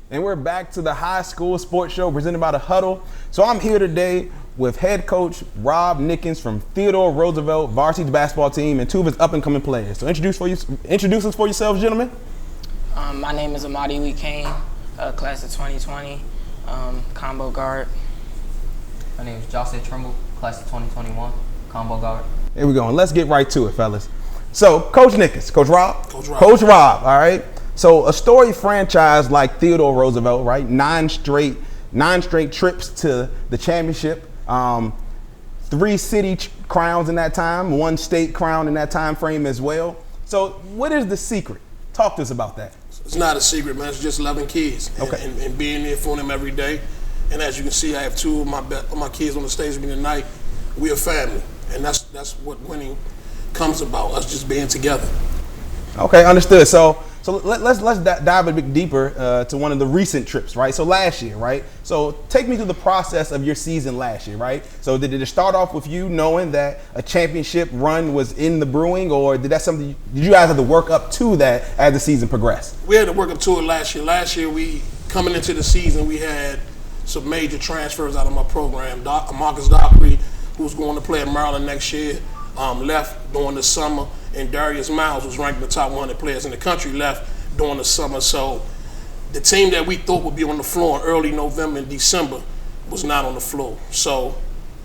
And we're back to the high school sports show presented by the Huddle. So I'm here today with head coach Rob Nickens from Theodore Roosevelt varsity basketball team and two of his up-and-coming players. So introduce us for yourselves, gentlemen. My name is Amadi Lee Kane, class of 2020, combo guard. My name is Jocelyn Trimble, class of 2021, combo guard. Here we go, and let's get right to it, fellas. So, Coach Nickens, Coach Rob, all right? So, a storied franchise like Theodore Roosevelt, right? Nine straight trips to the championship, 3 city crowns in that time, 1 state crown in that time frame as well. So, what is the secret? Talk to us about that. It's not a secret, man. It's just loving kids and being there for them every day. And as you can see, I have 2 of my kids on the stage with me tonight. We're a family, and that's what winning comes about, us just being together. Okay, understood. So let's dive a bit deeper to one of the recent trips, right? So last year, right? So take me through the process of your season last year, right? So did it start off with you knowing that a championship run was in the brewing, or did you guys have to work up to that as the season progressed? We had to work up to it last year. Last year, coming into the season, we had some major transfers out of my program. Marcus Dockery, who's going to play at Maryland next year, left during the summer, and Darius Miles, who's ranked in the top 100 players in the country, left during the summer. So the team that we thought would be on the floor in early November and December was not on the floor. So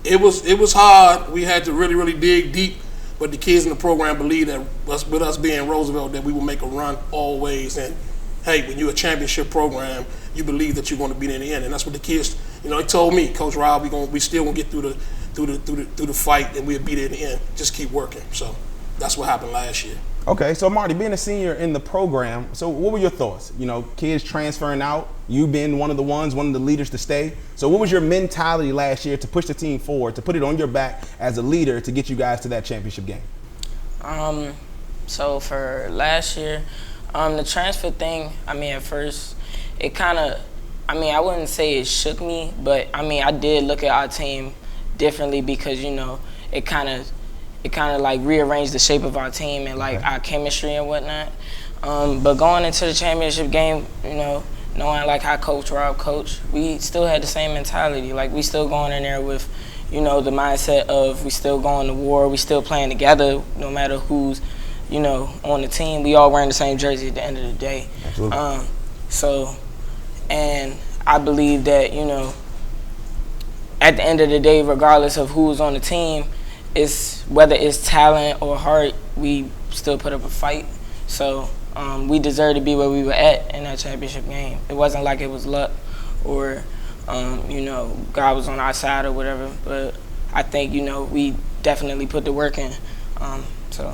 it was hard. We had to really, really dig deep, but the kids in the program believed that with us being Roosevelt, that we would make a run always. And hey, when you're a championship program, you believe that you're going to be there in the end, and that's what the kids, they told me, Coach Rob, we still gonna get through the fight, and we'll be there in the end. Just keep working. So that's what happened last year. Okay, so Marty, being a senior in the program, so what were your thoughts? Kids transferring out, you being one of the leaders to stay. So what was your mentality last year to push the team forward, to put it on your back as a leader to get you guys to that championship game? So for last year, the transfer thing, at first, it kind of, I wouldn't say it shook me, but I did look at our team differently because, it kind of like rearranged the shape of our team and like our chemistry and whatnot. But going into the championship game, knowing like how Coach Rob coached, we still had the same mentality. Like we still going in there with, the mindset of we still going to war, we still playing together, no matter who's, on the team. We all wearing the same jersey at the end of the day. Absolutely. And I believe that, at the end of the day, regardless of who's on the team, whether it's talent or heart, we still put up a fight. So we deserve to be where we were at in that championship game. It wasn't like it was luck or, God was on our side or whatever. But I think, we definitely put the work in. So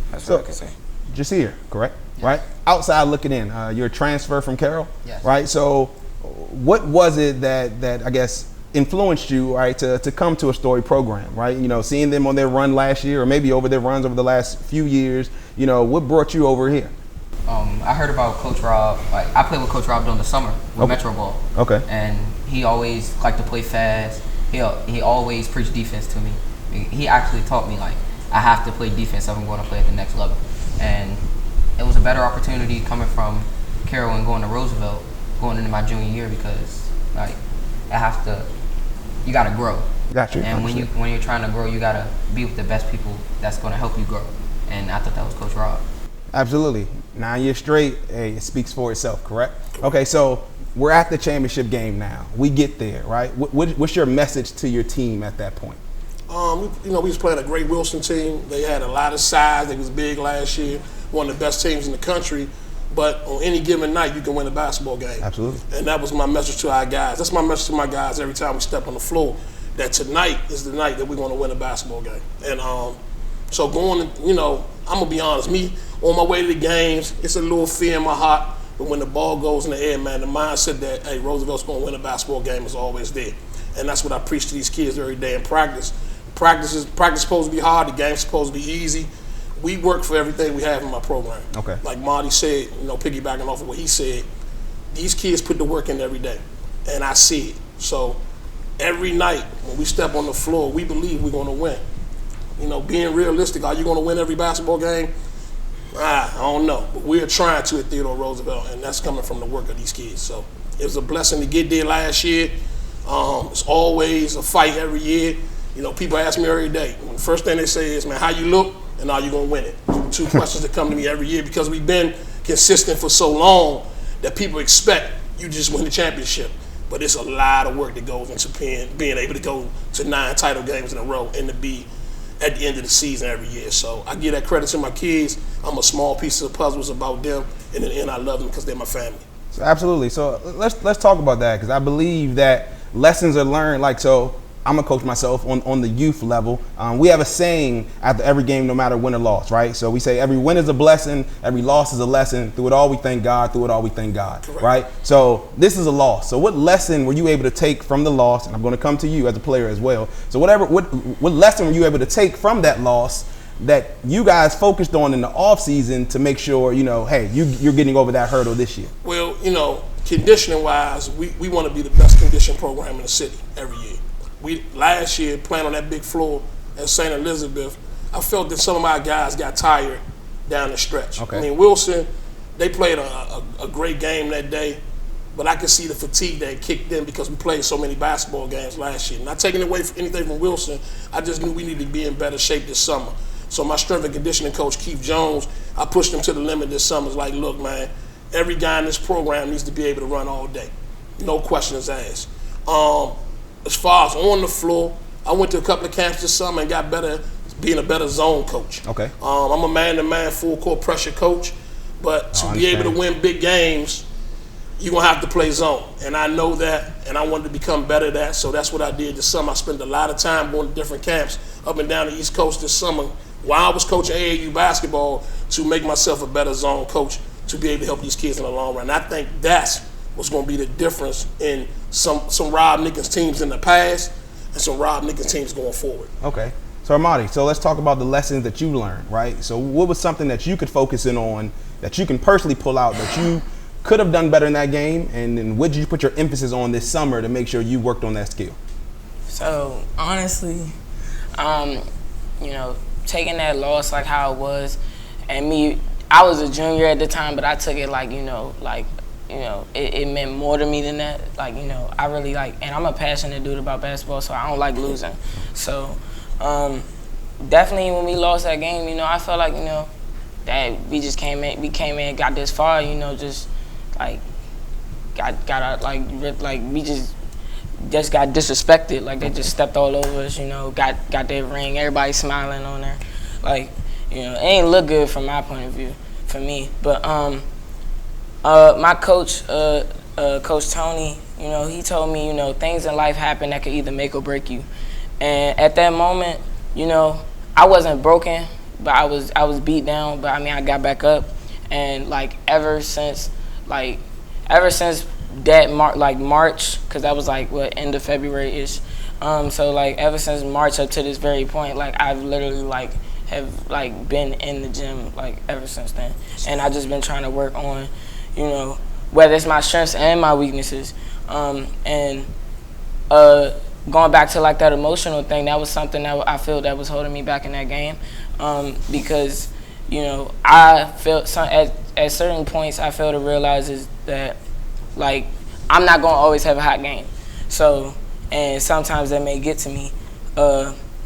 that's what I can say. Jasir, correct? Yes. Right? Outside looking in, you're a transfer from Carroll, yes. Right? So what was it that I guess influenced you, right, to come to a Story program, right? Seeing them on their run last year or maybe over their runs over the last few years, what brought you over here? I heard about Coach Rob. Like I played with Coach Rob during the summer with Metro Ball. Okay. And he always liked to play fast. He always preached defense to me. He actually taught me like I have to play defense if I'm going to play at the next level. And it was a better opportunity coming from Carroll and going to Roosevelt, going into my junior year because like you got to grow. Got you. And when you're trying to grow, you got to be with the best people that's going to help you grow. And I thought that was Coach Rob. Absolutely. 9 years straight, hey, it speaks for itself, correct? Okay, so we're at the championship game now. We get there, right? What's your message to your team at that point? We was playing a great Wilson team. They had a lot of size. They was big last year. One of the best teams in the country. But on any given night, you can win a basketball game. Absolutely. And that was my message to our guys. That's my message to my guys every time we step on the floor, that tonight is the night that we're going to win a basketball game. And so going, I'm going to be honest, me, on my way to the games, it's a little fear in my heart. But when the ball goes in the air, man, the mindset that, hey, Roosevelt's going to win a basketball game is always there. And that's what I preach to these kids every day in practice. Practice is supposed to be hard. The game's supposed to be easy. We work for everything we have in my program. Okay. Like Marty said, piggybacking off of what he said, these kids put the work in every day, and I see it. So every night when we step on the floor, we believe we're going to win. Being realistic, are you going to win every basketball game? I don't know, but we're trying to at Theodore Roosevelt, and that's coming from the work of these kids. So it was a blessing to get there last year. It's always a fight every year. People ask me every day. The first thing they say is, man, how you look and are you going to win it? Two questions that come to me every year because we've been consistent for so long that people expect you just win the championship. But it's a lot of work that goes into being able to go to 9 title games in a row and to be at the end of the season every year. So I give that credit to my kids. I'm a small piece of the puzzle. It's about them. And in the end, I love them because they're my family. So absolutely. So let's talk about that, because I believe that lessons are learned. I'm a coach myself on the youth level. We have a saying after every game, no matter win or loss, right? So we say every win is a blessing, every loss is a lesson. Through it all, we thank God. Through it all, we thank God, Correct. Right? So this is a loss. So what lesson were you able to take from the loss? And I'm going to come to you as a player as well. So what lesson were you able to take from that loss that you guys focused on in the off season to make sure, hey, you're getting over that hurdle this year? Well, conditioning wise, we want to be the best conditioned program in the city every year. We last year playing on that big floor at St. Elizabeth, I felt that some of my guys got tired down the stretch. Okay. Wilson, they played a great game that day, but I could see the fatigue that kicked in because we played so many basketball games last year. Not taking away anything from Wilson, I just knew we needed to be in better shape this summer. So my strength and conditioning coach, Keith Jones, I pushed him to the limit this summer. It's like, look, man, every guy in this program needs to be able to run all day. No questions asked. As far as on the floor, I went to a couple of camps this summer and got better, being a better zone coach. Okay. I'm a man-to-man, full-court pressure coach, but to be able to win big games, you're going to have to play zone. And I know that, and I wanted to become better at that, so that's what I did this summer. I spent a lot of time going to different camps up and down the East Coast this summer while I was coaching AAU basketball to make myself a better zone coach to be able to help these kids in the long run. And I think that's what's going to be the difference in some Rob Nickens teams in the past and some Rob Nickens teams going forward. Okay. So Armani, so let's talk about the lessons that you learned, right? So what was something that you could focus in on that you can personally pull out that you could have done better in that game, and then what did you put your emphasis on this summer to make sure you worked on that skill? So honestly, taking that loss like how it was, and me, I was a junior at the time, but I took it it meant more to me than that. I really and I'm a passionate dude about basketball, so I don't like losing. So definitely when we lost that game, I felt like, that we just came in, got this far, just got out, we just got disrespected. They just stepped all over us, got their ring, everybody smiling on there. It ain't look good from my point of view, for me. But my coach, Coach Tony, he told me, things in life happen that could either make or break you. And at that moment, I wasn't broken, but I was beat down. But I got back up, and ever since that March, because that was end of February-ish. So ever since March up to this very point, I've literally have been in the gym ever since then, and I just been trying to work on, whether it's my strengths and my weaknesses, and going back to that emotional thing, that was something that I feel that was holding me back in that game, because I felt at certain points I failed to realize is that I'm not gonna always have a hot game, so and sometimes that may get to me,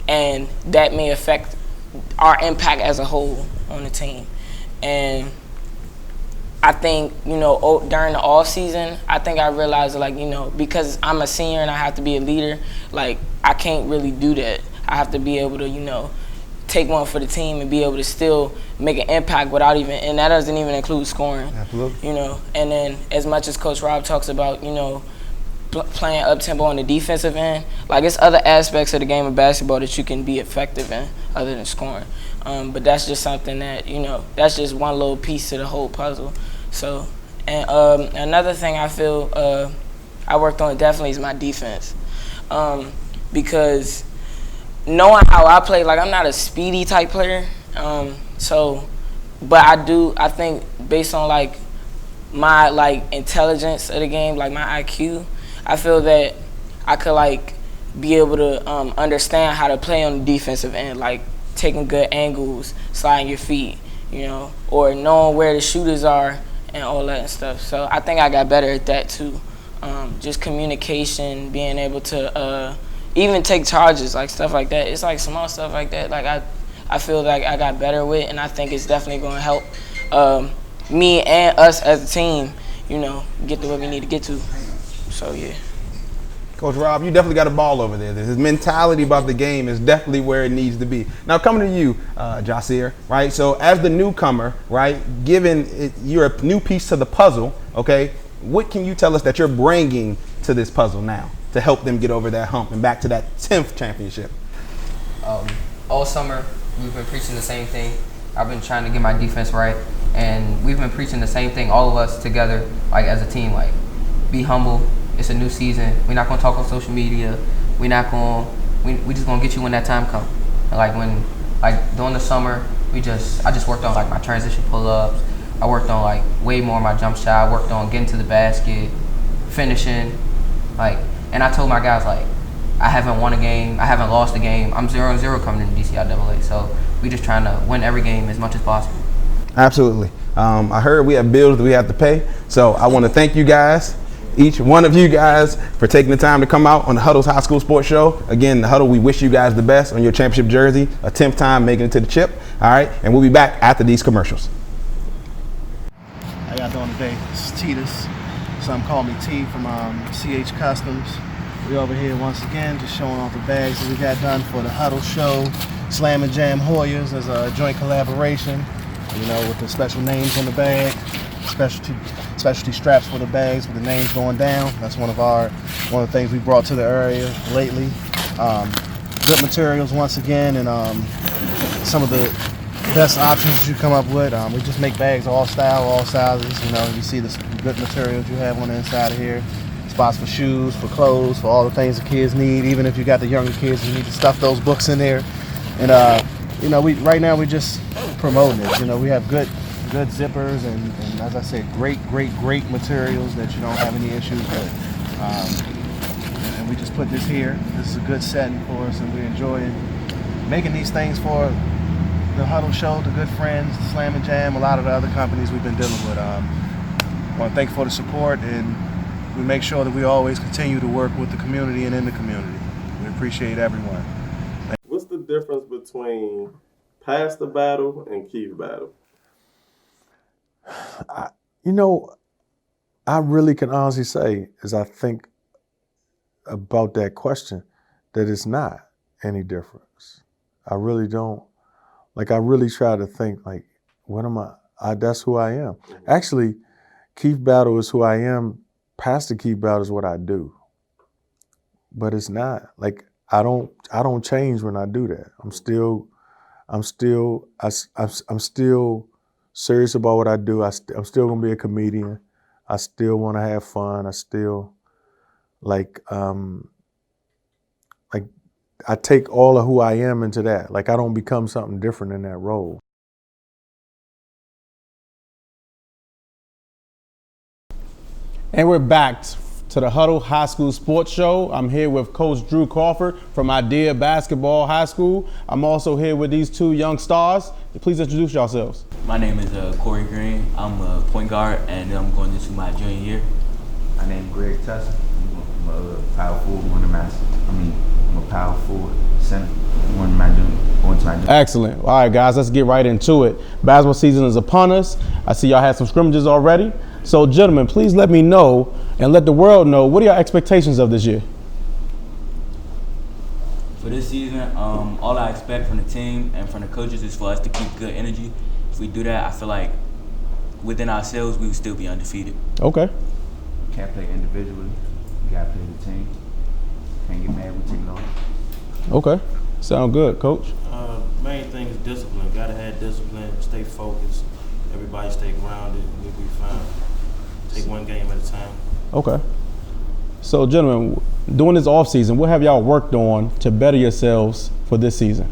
and that may affect our impact as a whole on the team. And I think, during the off season, I think I realized because I'm a senior and I have to be a leader, I can't really do that. I have to be able to, you know, take one for the team and be able to still make an impact without even, and that doesn't even include scoring. Absolutely. You know, and then as much as Coach Rob talks about, you know, playing up-tempo on the defensive end, like it's other aspects of the game of basketball that you can be effective in other than scoring. But that's just something that, you know, that's just one little piece to the whole puzzle. So, and another thing I feel I worked on definitely is my defense. Because knowing how I play, like I'm not a speedy type player. But I think based on like my like intelligence of the game, like my IQ, I feel that I could like be able to understand how to play on the defensive end, like taking good angles, sliding your feet, you know, or knowing where the shooters are and all that and stuff. So I think I got better at that too. Just communication, being able to even take charges, like stuff like that. It's like small stuff like that. Like I feel like I got better with, and I think it's definitely going to help me and us as a team, you know, get to where we need to get to. So yeah. Coach Rob, you definitely got a ball over there. His mentality about the game is definitely where it needs to be. Now coming to you, Jasir, right? So as the newcomer, right, given you're a new piece to the puzzle, okay, what can you tell us that you're bringing to this puzzle now to help them get over that hump and back to that 10th championship? All summer, we've been preaching the same thing. I've been trying to get my defense right, and we've been preaching the same thing, all of us together, like as a team, like be humble. It's a new season. We're not gonna talk on social media. We just gonna get you when that time comes. Like during the summer, I just worked on like my transition pull-ups. I worked on like way more my jump shot. I worked on getting to the basket, finishing, like. And I told my guys like, I haven't won a game. I haven't lost a game. I'm 0-0 coming into DCIAA. So we just trying to win every game as much as possible. Absolutely. I heard we have bills that we have to pay. So I want to thank you guys, each one of you guys, for taking the time to come out on the Huddle's High School Sports Show. Again, the Huddle, we wish you guys the best on your championship jersey, a 10th time making it to the chip. All right, and we'll be back after these commercials. How y'all doing today? This is Titus. Some call me T from CH Customs. We over here once again just showing off the bags that we got done for the Huddle Show. Slam and Jam Hoyas as a joint collaboration, you know, with the special names on the bag, specialty straps for the bags with the names going down. That's one of the things we brought to the area lately. Good materials once again, and some of the best options you come up with. We just make bags all style, all sizes. You know, you see the good materials you have on the inside of here. Spots for shoes, for clothes, for all the things the kids need. Even if you got the younger kids, you need to stuff those books in there. And you know, right now we just promoting it. You know, we have good zippers and as I said, great materials that you don't have any issues with. And we just put this here. This is a good setting for us, and we enjoy making these things for the Huddle Show, the Good Friends, the Slam and Jam, a lot of the other companies we've been dealing with. I want to thank you for the support, and we make sure that we always continue to work with the community and in the community. We appreciate everyone. What's the difference between Pass the Battle and Keith Battle? I really can honestly say, as I think about that question, that it's not any difference. I really don't. Like, I really try to think, like, what am I? That's who I am. Actually, Keith Battle is who I am. Pastor Keith Battle is what I do. But it's not. Like, I don't change when I do that. I'm still serious about what I do. I'm still gonna be a comedian. I still want to have fun. I still I take all of who I am into that. Like, I don't become something different in that role. And we're back to the Huddle High School Sports Show. I'm here with Coach Drew Crawford from Idea Basketball High School. I'm also here with these two young stars. Please introduce yourselves. My name is Corey Green. I'm a point guard, and I'm going into my junior year. My name is Greg Tessa. I'm a power forward, I'm a power forward center. Going to my junior. Excellent. All right, guys, let's get right into it. Basketball season is upon us. I see y'all had some scrimmages already. So, gentlemen, please let me know and let the world know, what are your expectations of this year? For this season, all I expect from the team and from the coaches is for us to keep good energy. If we do that, I feel like within ourselves, we would still be undefeated. Okay. Can't play individually. You gotta play the team. Can't get mad with technology. Okay. Sound good, Coach. Main thing is discipline. Gotta have discipline. Stay focused. Everybody stay grounded. We'll be fine. Take one game at a time. Okay. So, gentlemen, during this off season, what have y'all worked on to better yourselves for this season?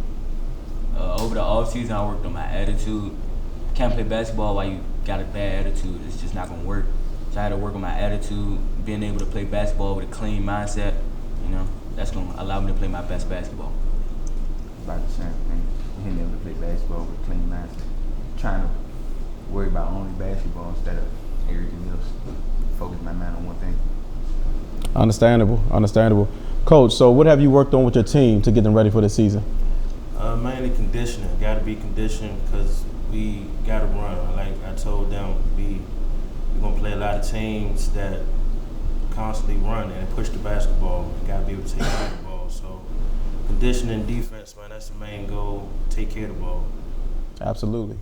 Over the off season, I worked on my attitude. Can't play basketball while you got a bad attitude. It's just not gonna work. So I had to work on my attitude, being able to play basketball with a clean mindset. You know, that's gonna allow me to play my best basketball. About the same thing. Being able to play basketball with a clean mindset. Trying to worry about only basketball instead of everything else. Focus my mind on one thing. Understandable. Coach, so what have you worked on with your team to get them ready for the season? Mainly conditioning. Got to be conditioned because we got to run. Like I told them, we're going to play a lot of teams that constantly run and push the basketball. Got to be able to take care of the ball. So conditioning, defense, man, that's the main goal. Take care of the ball. Absolutely.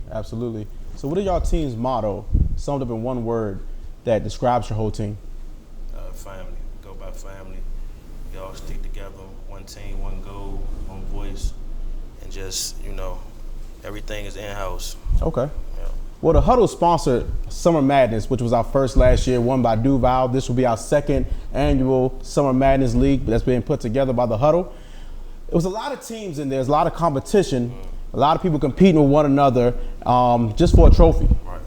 So what are y'all team's motto, summed up in one word, that describes your whole team? Family. Go by family. We all stick together. One team, one goal, one voice. And just, everything is in-house. Okay. Yeah. Well, the Huddle sponsored Summer Madness, which was our first last year, won by Duval. This will be our second annual Summer Madness League that's being put together by the Huddle. It was a lot of teams in there. There's a lot of competition. A lot of people competing with one another just for a trophy. Right.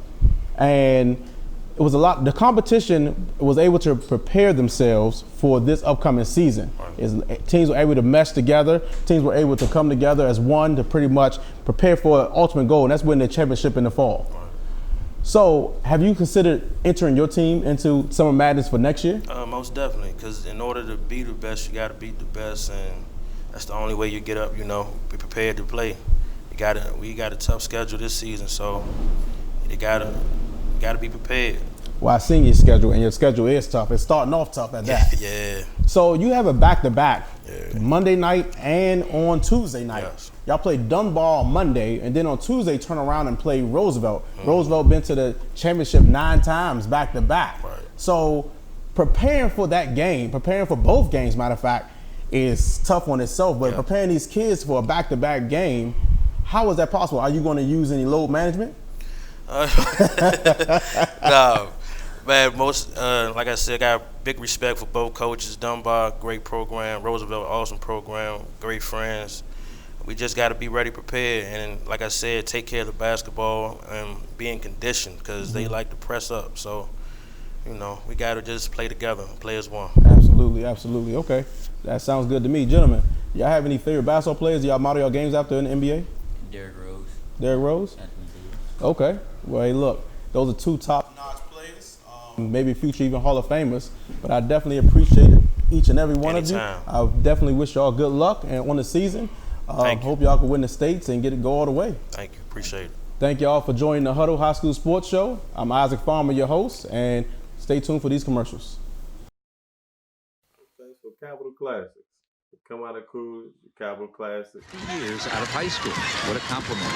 And it was a lot. The competition was able to prepare themselves for this upcoming season. Right. Teams were able to mesh together. Teams were able to come together as one to pretty much prepare for an ultimate goal, and that's winning the championship in the fall. Right. So, have you considered entering your team into Summer Madness for next year? Most definitely, because in order to be the best, you got to beat the best, and that's the only way you get up. Be prepared to play. We got a tough schedule this season, so you got to be prepared. Well, I've seen your schedule, and your schedule is tough. It's starting off tough at that. Yeah. So you have a back-to-back, Monday night and on Tuesday night. Yes. Y'all play Dunbar on Monday, and then on Tuesday turn around and play Roosevelt. Roosevelt been to the championship 9 times back-to-back. Right. So preparing for that game, preparing for both games, matter of fact, is tough on itself. But preparing these kids for a back-to-back game, how is that possible? Are you going to use any load management? No, man. Like I said, I got big respect for both coaches. Dunbar, great program. Roosevelt, awesome program. Great friends. We just got to be ready, prepared, and like I said, take care of the basketball and be in condition because they like to press up. So, we got to just play together, play as one. Absolutely. Okay, that sounds good to me, gentlemen. Y'all have any favorite basketball players y'all model your games after in the NBA? Derrick Rose. Okay. Well, hey, look, those are 2 top-notch players, maybe future even Hall of Famers, but I definitely appreciate each and every one Anytime. of you. I definitely wish y'all good luck and on the season. Hope y'all can win the states and get it go all the way. Thank you. Appreciate it. Thank y'all for joining the Huddle High School Sports Show. I'm Isaac Farmer, your host, and stay tuned for these commercials. Thanks for Capital Classics. Come out of Cruise, Capital Classics. Years out of high school. What a compliment.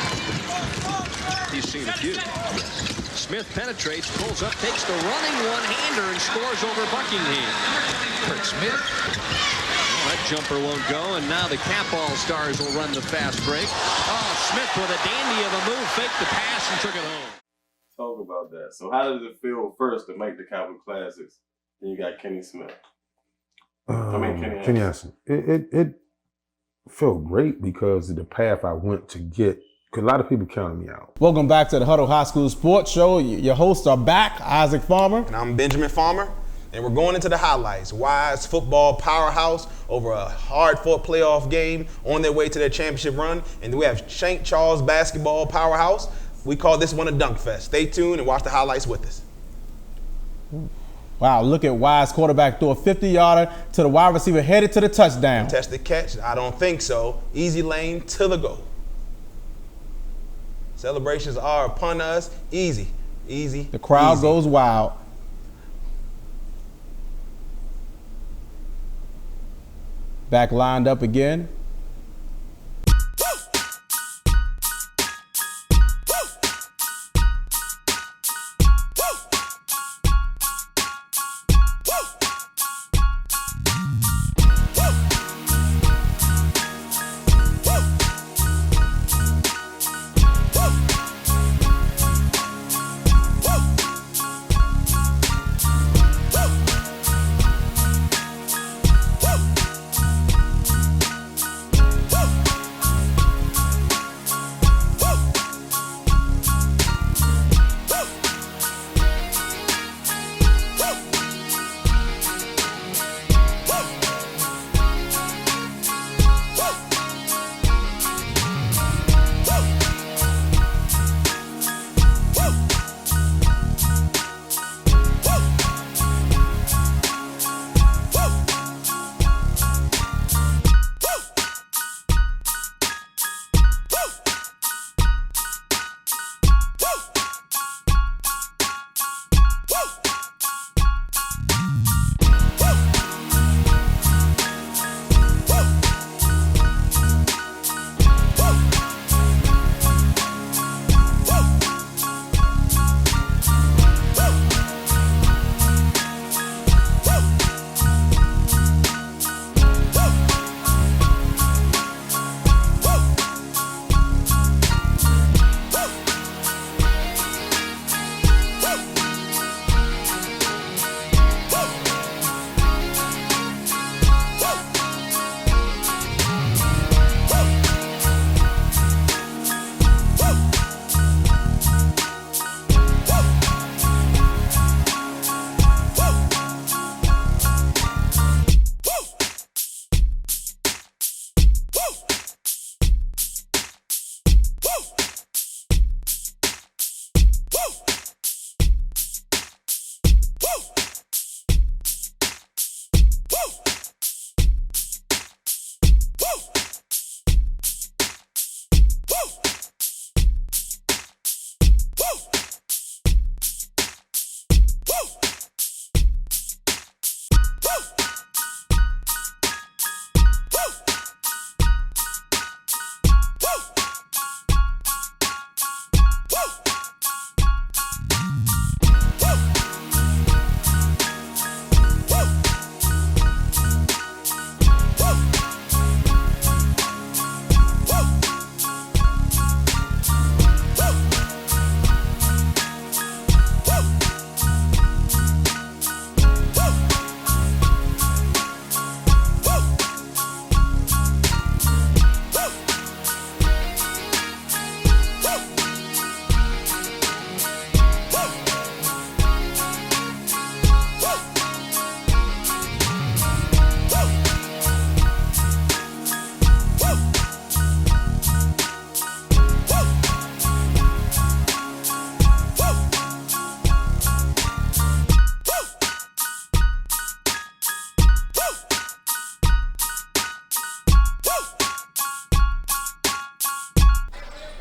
He's seen a few. Yes. Smith penetrates, pulls up, takes the running one-hander and scores over Buckingham. Kurt Smith. Well, that jumper won't go, and now the Cap All-Stars will run the fast break. Oh, Smith with a dandy of a move, faked the pass and took it home. Talk about that. So how does it feel first to make the Capital Classics? Then you got Kenny Smith. Kenny Hansen. It felt great because of the path I went to get. Because a lot of people counted me out. Welcome back to the Huddle High School Sports Show. Your hosts are back, Isaac Farmer. And I'm Benjamin Farmer. And we're going into the highlights. Wise football powerhouse over a hard-fought playoff game on their way to their championship run. And then we have St. Charles basketball powerhouse. We call this one a dunk fest. Stay tuned and watch the highlights with us. Wow, look at Wise quarterback throw a 50-yarder to the wide receiver headed to the touchdown. Contested catch? I don't think so. Easy lane to the goal. Celebrations are upon us. Easy. The crowd goes wild. Back lined up again.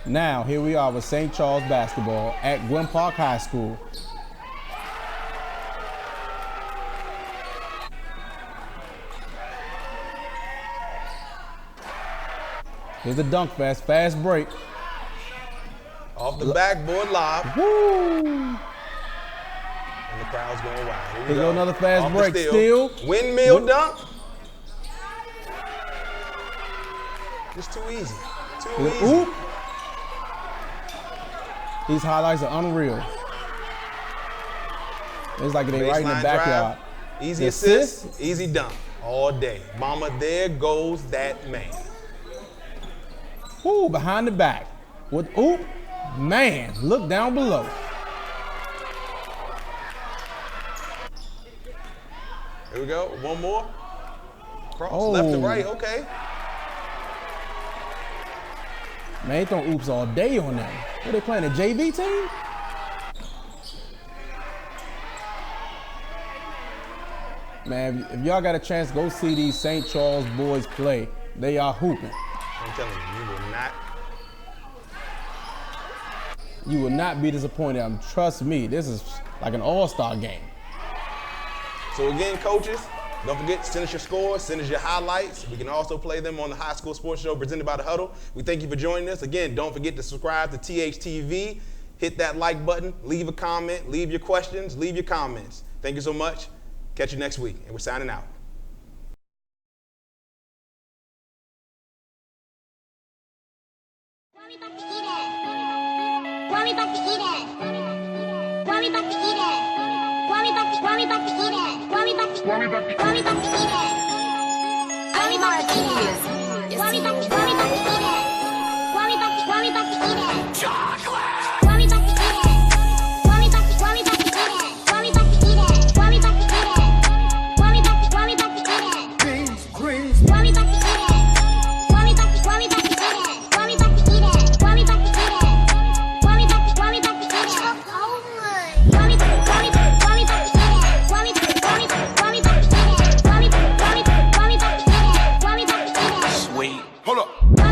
Now, here we are with St. Charles basketball at Gwynn Park High School. Here's the dunk fast, fast break. Off the backboard lob. Woo! And the crowd's going wild. Here we Here's go. another fast Off the break. Steal. Windmill dunk. It's too easy. Too easy. Oop. These highlights are unreal. It's like they right in the Baseline backyard. drive, easy The assist, easy dunk. All day. Mama, there goes that man. Ooh, behind the back. With oop, man, look down below. Here we go. One more. Cross Oh. left to right. Okay. Man, they throwing oops all day on them. What, they playing, a JV team? Man, if y'all got a chance, go see these St. Charles boys play. They are hooping. I'm telling you, You will not be disappointed. Trust me, this is like an all-star game. So again, coaches, don't forget, send us your scores, send us your highlights. We can also play them on the High School Sports Show presented by The Huddle. We thank you for joining us. Again, don't forget to subscribe to THTV. Hit that like button, leave a comment, leave your questions, leave your comments. Thank you so much. Catch you next week, and we're signing out. Hold up.